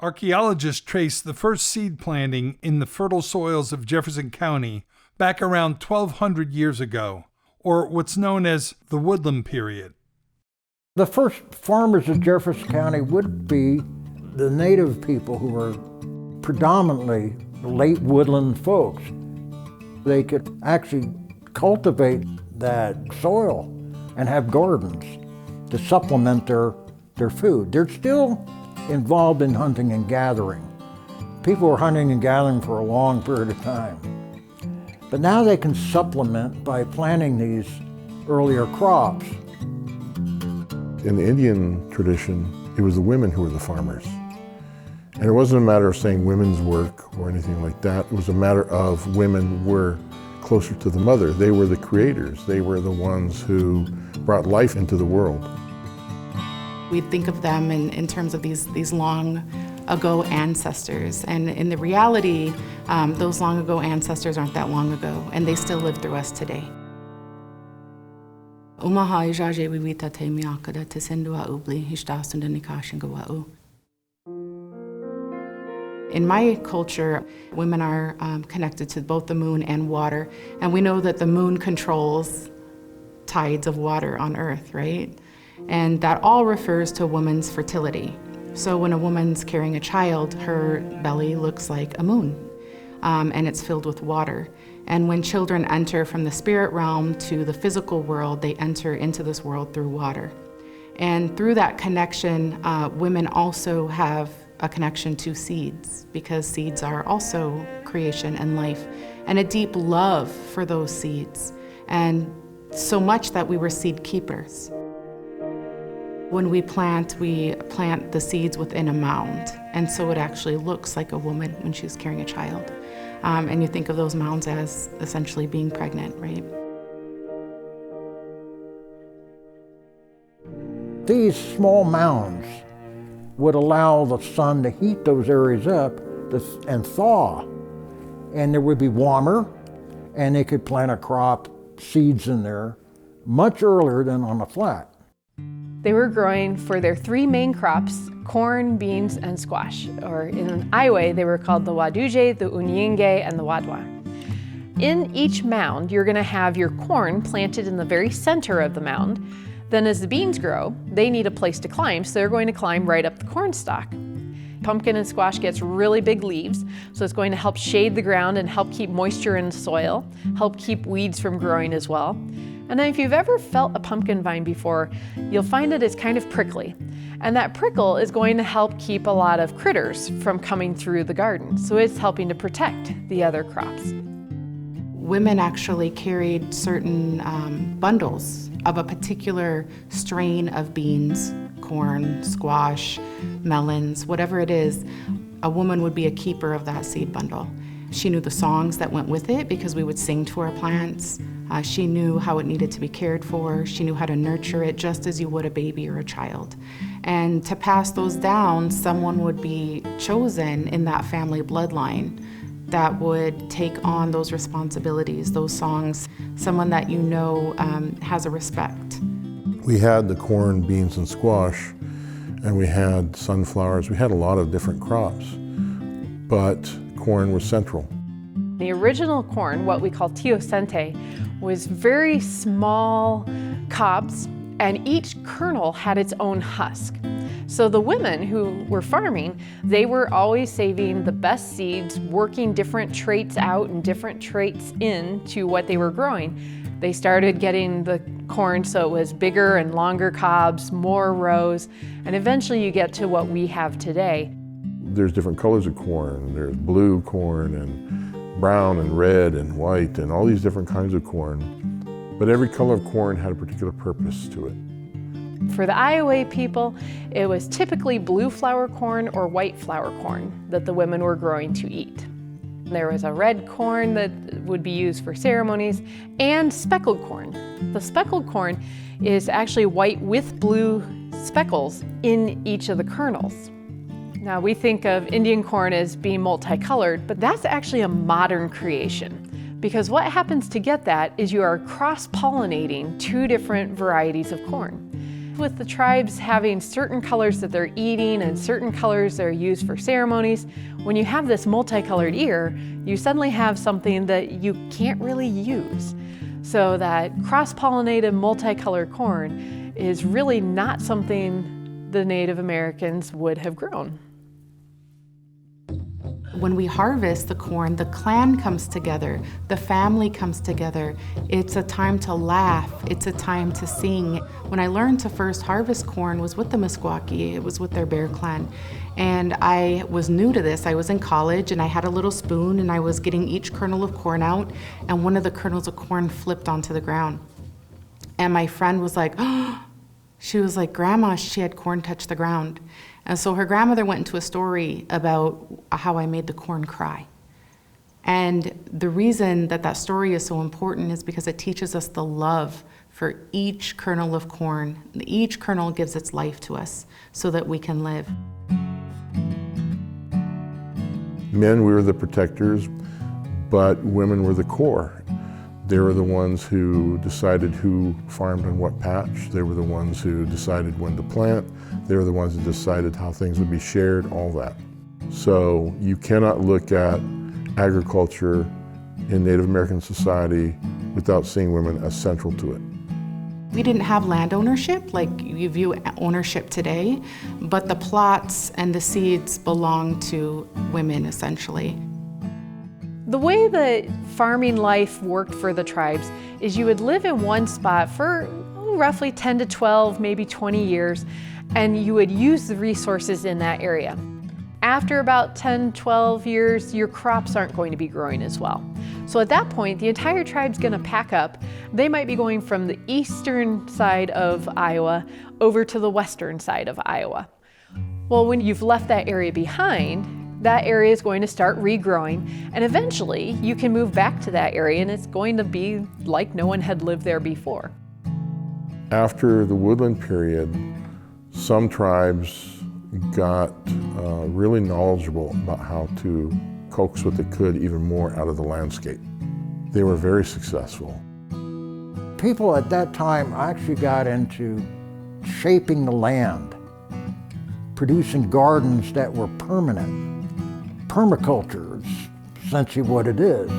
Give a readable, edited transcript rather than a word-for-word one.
Archaeologists trace the first seed planting in the fertile soils of Jefferson County back around 1,200 years ago, or what's known as the Woodland Period. The first farmers of Jefferson County would be the native people who were predominantly late woodland folks. They could actually cultivate that soil and have gardens to supplement their food. They're still involved in hunting and gathering. People were hunting and gathering for a long period of time. But now they can supplement by planting these earlier crops. In the Indian tradition, it was the women who were the farmers. And it wasn't a matter of saying women's work or anything like that. It was a matter of women were closer to the mother. They were the creators. They were the ones who brought life into the world. We think of them in terms of these long ago ancestors. And in the reality, those long ago ancestors aren't that long ago, and they still live through us today. In my culture, women are connected to both the moon and water, and we know that the moon controls tides of water on Earth, right? And that all refers to a woman's fertility. So when a woman's carrying a child, her belly looks like a moon, and it's filled with water. And when children enter from the spirit realm to the physical world, they enter into this world through water. And through that connection, women also have a connection to seeds, because seeds are also creation and life, and a deep love for those seeds. And so much that we were seed keepers. When we plant the seeds within a mound, and so it actually looks like a woman when she's carrying a child. And you think of those mounds as essentially being pregnant, right? These small mounds would allow the sun to heat those areas up and thaw. And there would be warmer, and they could plant a crop, seeds in there, much earlier than on a flat. They were growing for their three main crops, corn, beans, and squash. Or in Iowa, they were called the waduje, the unyinge, and the wadwa. In each mound, you're gonna have your corn planted in the very center of the mound. Then as the beans grow, they need a place to climb, so they're going to climb right up the corn stalk. Pumpkin and squash gets really big leaves, so it's going to help shade the ground and help keep moisture in the soil, help keep weeds from growing as well. And then if you've ever felt a pumpkin vine before, you'll find that it's kind of prickly. And that prickle is going to help keep a lot of critters from coming through the garden. So it's helping to protect the other crops. Women actually carried certain bundles of a particular strain of beans, corn, squash, melons, whatever it is. A woman would be a keeper of that seed bundle. She knew the songs that went with it because we would sing to our plants. She knew how it needed to be cared for. She knew how to nurture it just as you would a baby or a child. And to pass those down, someone would be chosen in that family bloodline that would take on those responsibilities, those songs, someone that you know has a respect. We had the corn, beans, and squash, and we had sunflowers. We had a lot of different crops, but corn was central. The original corn, what we call teosinte, was very small cobs, and each kernel had its own husk. So the women who were farming, they were always saving the best seeds, working different traits out and different traits into what they were growing. They started getting the corn so it was bigger and longer cobs, more rows, and eventually you get to what we have today. There's different colors of corn. There's blue corn and brown and red and white and all these different kinds of corn. But every color of corn had a particular purpose to it. For the Iowa people, it was typically blue flower corn or white flower corn that the women were growing to eat. There was a red corn that would be used for ceremonies, and speckled corn. The speckled corn is actually white with blue speckles in each of the kernels. Now we think of Indian corn as being multicolored, but that's actually a modern creation. Because what happens to get that is you are cross-pollinating two different varieties of corn. With the tribes having certain colors that they're eating and certain colors that are used for ceremonies, when you have this multicolored ear, you suddenly have something that you can't really use. So that cross-pollinated multicolored corn is really not something the Native Americans would have grown. When we harvest the corn, the clan comes together, the family comes together. It's a time to laugh, it's a time to sing. When I learned to first harvest corn was with the Meskwaki, it was with their Bear Clan. And I was new to this. I was in college and I had a little spoon and I was getting each kernel of corn out, and one of the kernels of corn flipped onto the ground. And my friend was like, oh, she was like, Grandma, she had corn touch the ground. And so her grandmother went into a story about how I made the corn cry. And the reason that that story is so important is because it teaches us the love for each kernel of corn. Each kernel gives its life to us so that we can live. Men, we were the protectors, but women were the core. They were the ones who decided who farmed on what patch. They were the ones who decided when to plant. They were the ones who decided how things would be shared, all that. So you cannot look at agriculture in Native American society without seeing women as central to it. We didn't have land ownership like you view ownership today, but the plots and the seeds belonged to women essentially. The way that farming life worked for the tribes is you would live in one spot for roughly 10 to 12, maybe 20 years, and you would use the resources in that area. After about 10, 12 years, your crops aren't going to be growing as well. So at that point, the entire tribe's gonna pack up. They might be going from the eastern side of Iowa over to the western side of Iowa. Well, when you've left that area behind, that area is going to start regrowing, and eventually you can move back to that area and it's going to be like no one had lived there before. After the Woodland Period, some tribes got really knowledgeable about how to coax what they could even more out of the landscape. They were very successful. People at that time actually got into shaping the land, producing gardens that were permanent. Permaculture is essentially what it is.